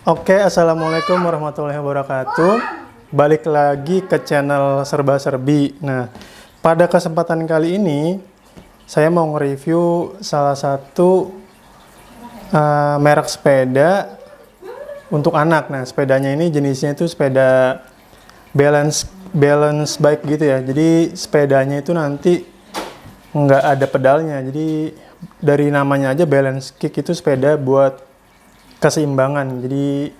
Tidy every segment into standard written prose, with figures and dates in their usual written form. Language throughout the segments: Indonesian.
Oke, assalamualaikum warahmatullahi wabarakatuh. Balik lagi ke channel Serba Serbi. Nah, pada kesempatan kali ini saya mau nge-review salah satu merek sepeda untuk anak. Nah, sepedanya ini jenisnya itu sepeda balance bike gitu ya. Jadi sepedanya itu nanti nggak ada pedalnya. Jadi dari namanya aja balance kick, itu sepeda buat keseimbangan. Jadi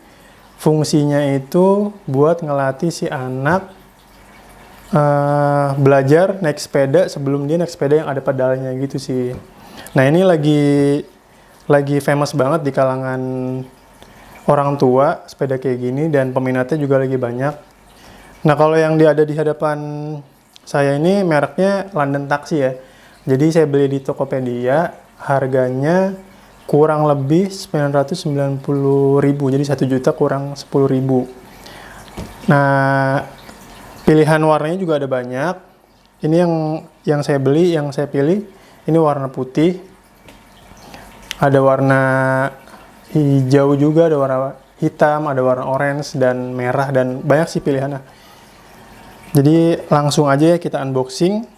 fungsinya itu buat ngelatih si anak belajar naik sepeda sebelum dia naik sepeda yang ada pedalnya gitu sih. Nah, ini lagi famous banget di kalangan orang tua sepeda kayak gini, dan peminatnya juga lagi banyak. Nah, kalau yang ada di hadapan saya ini mereknya London Taxi ya. Jadi saya beli di Tokopedia, harganya kurang lebih 990.000, jadi 1 juta kurang 10.000. Nah, pilihan warnanya juga ada banyak. Ini yang saya beli, yang saya pilih ini warna putih, ada warna hijau juga, ada warna hitam, ada warna orange dan merah, dan banyak sih pilihannya. Jadi langsung aja ya kita unboxing.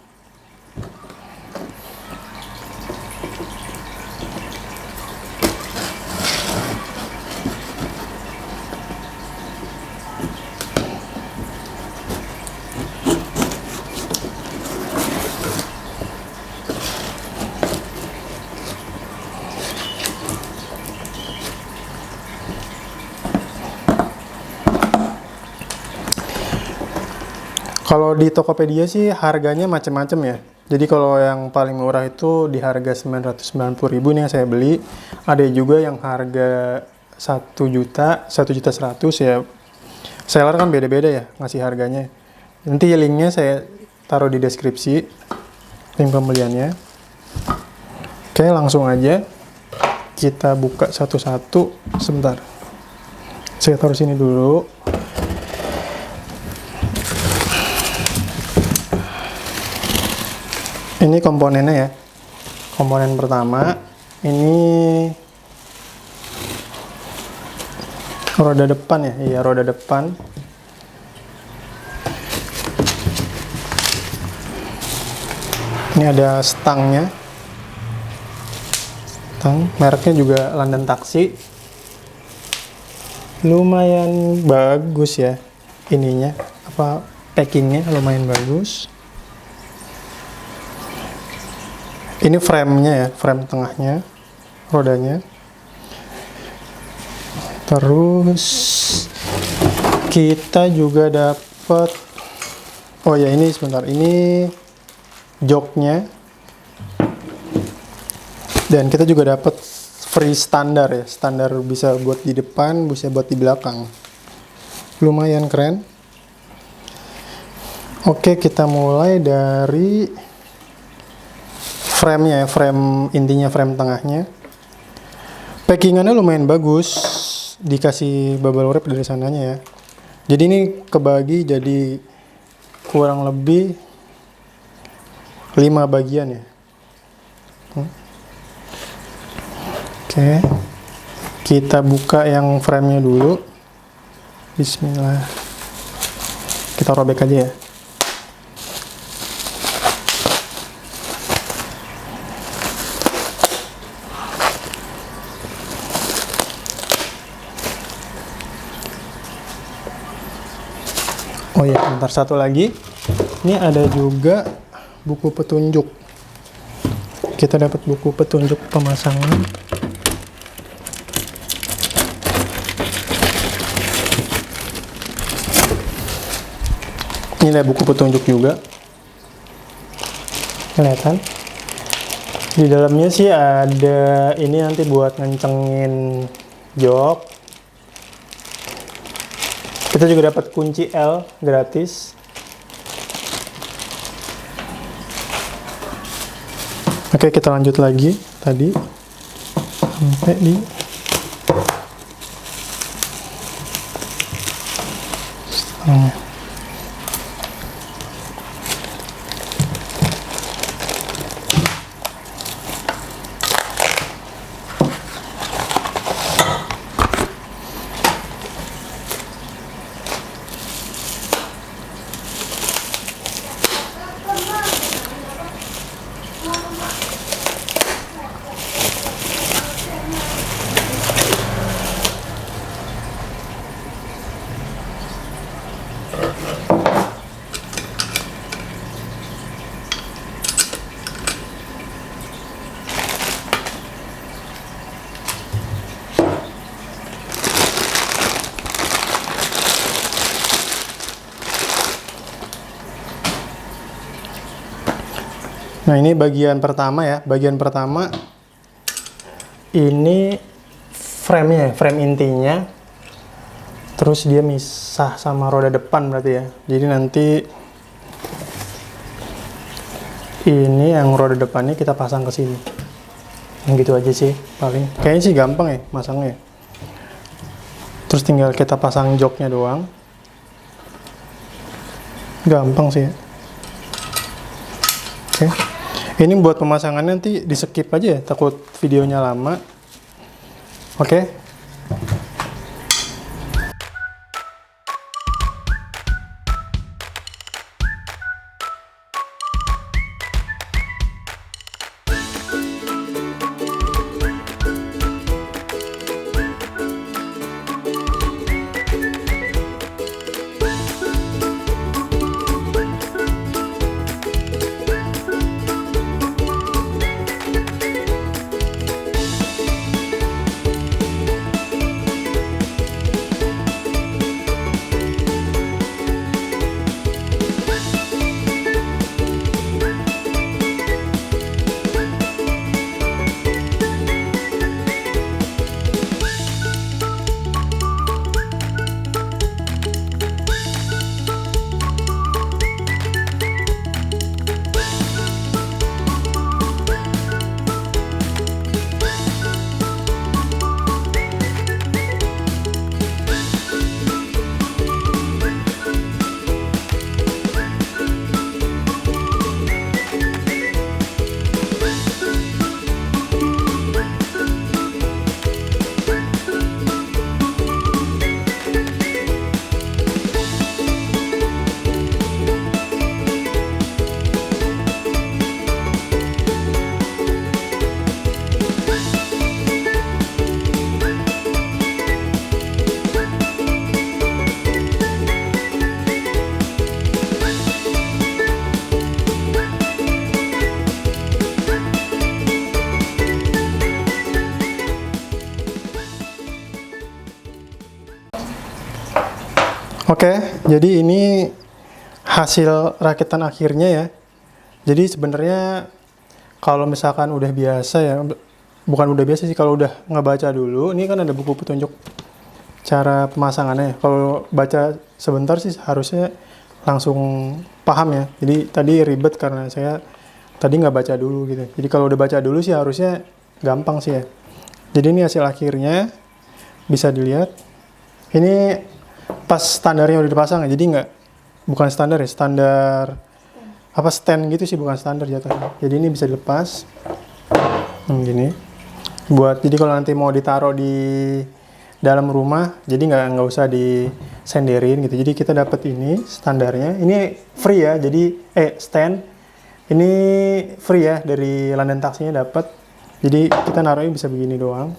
Kalau di Tokopedia sih harganya macam-macam ya. Jadi kalau yang paling murah itu di harga 990.000 nih yang saya beli. Ada juga yang harga 1 juta, 1.100.000 ya. Seller kan beda-beda ya ngasih harganya. Nanti linknya saya taruh di deskripsi, link pembeliannya. Oke, langsung aja kita buka satu-satu. Sebentar, saya taruh sini dulu. Ini komponennya ya. Komponen pertama, ini roda depan ya. Iya, roda depan. Ini ada stangnya. Stang, mereknya juga London Taxi. Lumayan bagus ya ininya. Packingnya lumayan bagus. Ini frame-nya ya, frame tengahnya, rodanya. Terus kita juga dapat, oh ya ini sebentar, ini joknya. Dan kita juga dapat free standar ya, standar bisa buat di depan, bisa buat di belakang. Lumayan keren. Oke, kita mulai dari frame-nya ya, frame intinya, frame tengahnya. Packingannya lumayan bagus, dikasih bubble wrap dari sananya ya. Jadi ini kebagi jadi kurang lebih 5 bagian ya. Oke, kita buka yang frame-nya dulu. Bismillah. Kita robek aja ya. Oh ya, bentar, satu lagi. Ini ada juga buku petunjuk. Kita dapat buku petunjuk pemasangan. Ini ada buku petunjuk juga. Kelihatan? Di dalamnya sih ada ini nanti buat ngencengin jok. Kita juga dapat kunci L gratis. Oke, kita lanjut lagi tadi sampai di setengah. Nah ini bagian pertama ya. Bagian pertama ini frame-nya, frame intinya. Terus dia misah sama roda depan berarti ya. Jadi nanti ini yang roda depannya kita pasang ke sini. Yang gitu aja sih paling. Kayaknya sih gampang ya masangnya. Terus tinggal kita pasang joknya doang. Gampang sih ya. Oke. Ini buat pemasangannya nanti di skip aja ya, takut videonya lama. Oke. Oke, jadi ini hasil rakitan akhirnya ya. Jadi sebenarnya kalau misalkan udah biasa ya, bukan udah biasa sih, kalau udah ngebaca dulu, ini kan ada buku petunjuk cara pemasangannya. Kalau baca sebentar sih harusnya langsung paham ya. Jadi tadi ribet karena saya tadi nggak baca dulu gitu. Jadi kalau udah baca dulu sih harusnya gampang sih ya. Jadi ini hasil akhirnya, bisa dilihat. Ini pas standarnya udah dipasang ya, jadi bukan standar ya, standar apa stand gitu sih, bukan standar jatuhnya. Jadi ini bisa dilepas, gini. Jadi kalau nanti mau ditaruh di dalam rumah, jadi nggak usah disenderin gitu. Jadi kita dapat ini standarnya, ini free ya. Jadi stand ini free ya, dari London Taxinya dapat. Jadi kita naruhnya bisa begini doang.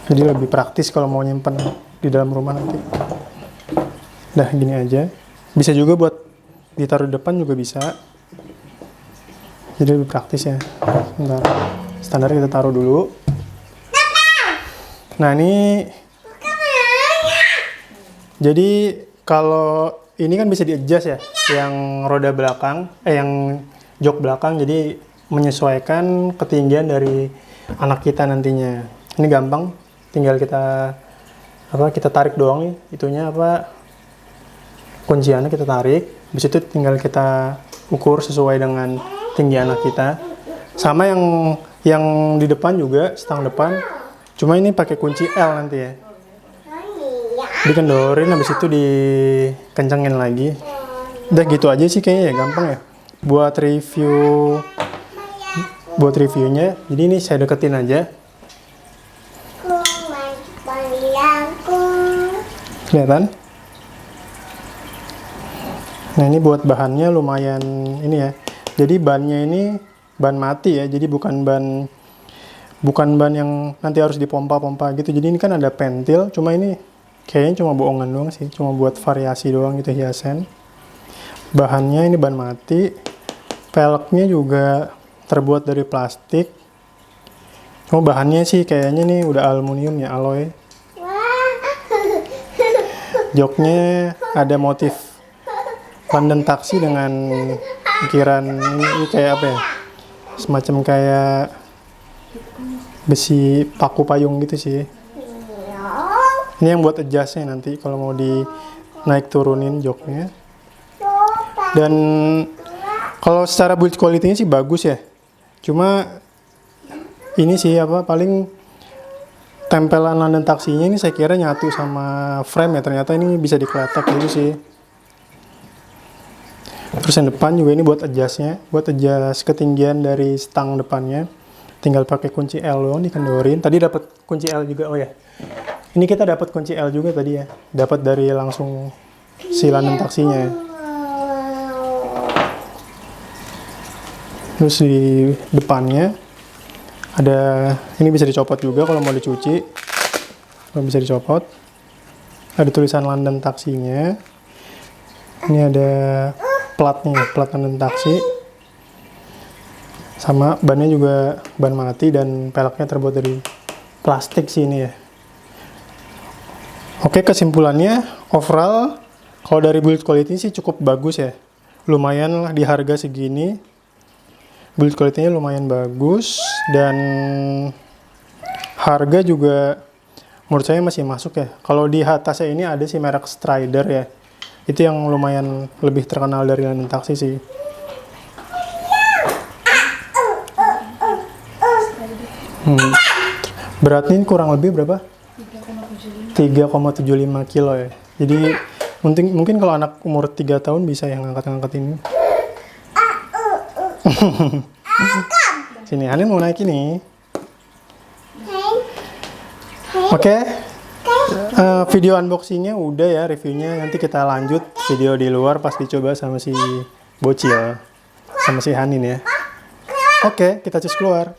Jadi lebih praktis kalau mau nyimpen di dalam rumah nanti. Nah gini aja. Bisa juga buat ditaruh di depan juga bisa. Jadi lebih praktis ya. Bentar. Standar kita taruh dulu. Nah ini. Jadi kalau ini kan bisa di-adjust ya. Yang roda belakang, yang jok belakang. Jadi menyesuaikan ketinggian dari anak kita nantinya. Ini gampang. Tinggal kita tarik doang nih, itunya kunciannya kita tarik, habis itu tinggal kita ukur sesuai dengan tinggi anak kita. Sama yang di depan juga, stang depan, cuma ini pakai kunci L nanti ya. Dikendorin, habis itu dikencengin lagi. Udah gitu aja sih kayaknya ya, gampang ya. Buat reviewnya, jadi ini saya deketin aja. Kelihatan? Nah ini buat bahannya lumayan ini ya. Jadi bannya ini ban mati ya. Jadi bukan ban yang nanti harus dipompa-pompa gitu. Jadi ini kan ada pentil. Cuma ini kayaknya cuma bohongan doang sih. Cuma buat variasi doang gitu, hiasan. Bahannya ini ban mati. Peleknya juga terbuat dari plastik. Cuma bahannya sih kayaknya nih udah aluminium ya, alloy. Joknya ada motif London Taxi dengan ukiran ini kayak apa ya? Semacam kayak besi paku payung gitu sih. Ini yang buat adjustnya nanti kalau mau di naik turunin joknya. Dan kalau secara build quality-nya sih bagus ya. Cuma ini sih apa paling tempelan London taksinya ini saya kira nyatu sama frame ya. Ternyata ini bisa dikeletak gitu sih. Terus yang depan juga ini buat adjustnya, buat adjust ketinggian dari stang depannya. Tinggal pakai kunci L doang dikendorin. Tadi dapat kunci L juga, oh ya. Ini kita dapat kunci L juga tadi ya. Dapat dari langsung si London taksinya. Terus di depannya ada, ini bisa dicopot juga kalau mau dicuci. Kalau bisa dicopot. Ada tulisan London taksinya. Ini ada platnya, plat London taksi. Sama bannya juga ban mati dan peleknya terbuat dari plastik sih ini ya. Oke, kesimpulannya overall kalau dari build quality sih cukup bagus ya. Lumayan lah di harga segini. Build quality-nya lumayan bagus dan harga juga menurut saya masih masuk ya. Kalau di atasnya ini ada sih merek Strider ya. Itu yang lumayan lebih terkenal dari London taksi sih. Beratnya kurang lebih berapa? 3,75 kilo ya. Jadi mungkin kalau anak umur 3 tahun bisa yang ngangkat-ngangkat ini. Sini, Hanin mau naik ini. Oke. Video unboxingnya udah ya, reviewnya. Nanti kita lanjut video di luar pas dicoba sama si Bocil. Sama si Hanin ya. Oke, kita cus keluar.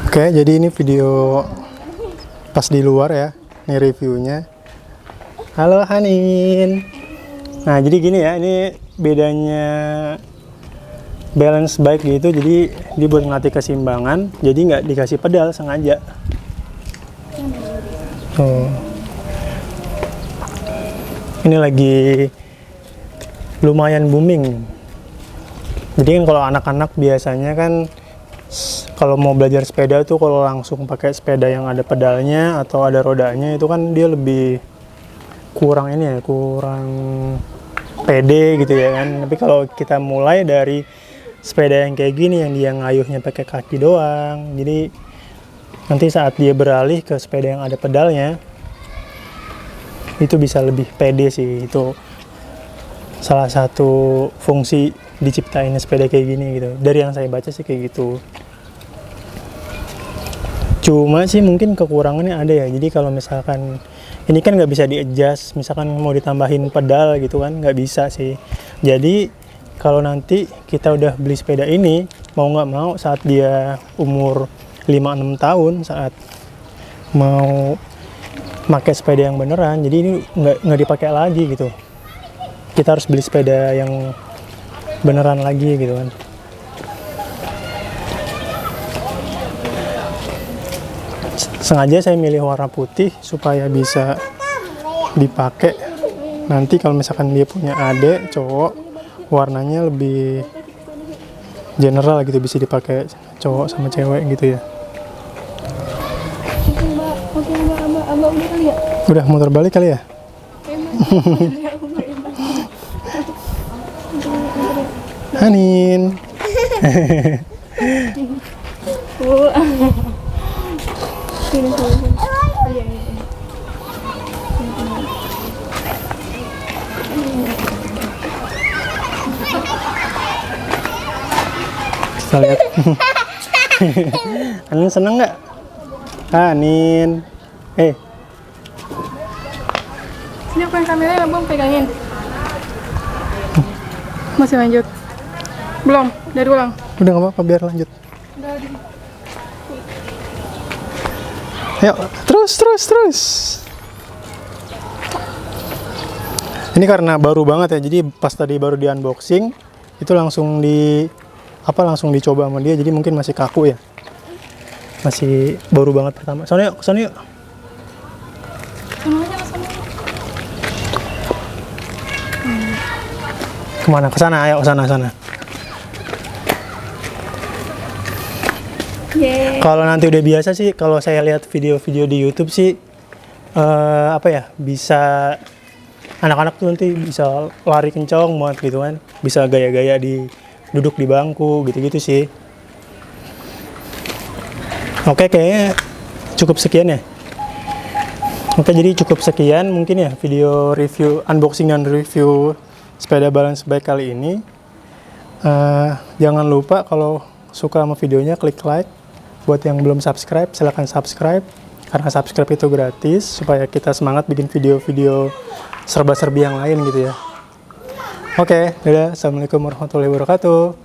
Oke, jadi ini video pas di luar ya. Ini reviewnya. Halo Hanin. Nah, jadi gini ya, ini bedanya balance bike gitu. Jadi dia buat ngelatih keseimbangan. Jadi nggak dikasih pedal sengaja. Tuh. Ini lagi lumayan booming. Jadi kan kalau anak-anak biasanya kan kalau mau belajar sepeda tuh kalau langsung pakai sepeda yang ada pedalnya atau ada rodanya itu kan dia lebih kurang ini ya, kurang pede gitu ya kan. Tapi kalau kita mulai dari sepeda yang kayak gini yang dia ngayuhnya pakai kaki doang, jadi nanti saat dia beralih ke sepeda yang ada pedalnya itu bisa lebih pede sih. Itu salah satu fungsi diciptain sepeda kayak gini gitu. Dari yang saya baca sih kayak gitu. Cuma sih mungkin kekurangannya ada ya. Jadi kalau misalkan ini kan nggak bisa di-adjust, misalkan mau ditambahin pedal gitu kan nggak bisa sih. Jadi kalau nanti kita udah beli sepeda ini, mau nggak mau saat dia umur 5-6 tahun, saat mau pakai sepeda yang beneran, jadi ini nggak dipakai lagi gitu. Kita harus beli sepeda yang beneran lagi gitu kan. Sengaja saya milih warna putih supaya bisa dipakai nanti kalau misalkan dia punya adik cowok, warnanya lebih general gitu, bisa dipakai cowok sama cewek gitu ya. Udah muter balik kali ya? Hanin. Kita lihat. Hanin seneng nggak? Hanin. Sini aku yang kameranya, Bang, pegangin. Masih lanjut? Belum? Dari ulang? Udah nggak apa-apa, biar lanjut. Udah. Ayo, terus. Ini karena baru banget ya, jadi pas tadi baru di unboxing, itu langsung dicoba sama dia, jadi mungkin masih kaku ya. Masih baru banget pertama. Soalnya kesana yuk. Kemana? Kesana, ayo kesana. Yeay. Kalau nanti udah biasa sih, kalau saya lihat video-video di YouTube sih, apa ya, bisa anak-anak tuh nanti bisa lari kencang banget gitu kan, bisa gaya-gaya di duduk di bangku gitu-gitu sih. Oke, kayaknya cukup sekian ya. Oke, jadi cukup sekian mungkin ya video review, unboxing dan review sepeda balance bike kali ini. Jangan lupa kalau suka sama videonya klik like. Buat yang belum subscribe, silahkan subscribe. Karena subscribe itu gratis, supaya kita semangat bikin video-video serba-serbi yang lain gitu ya. Oke, dadah. Assalamualaikum warahmatullahi wabarakatuh.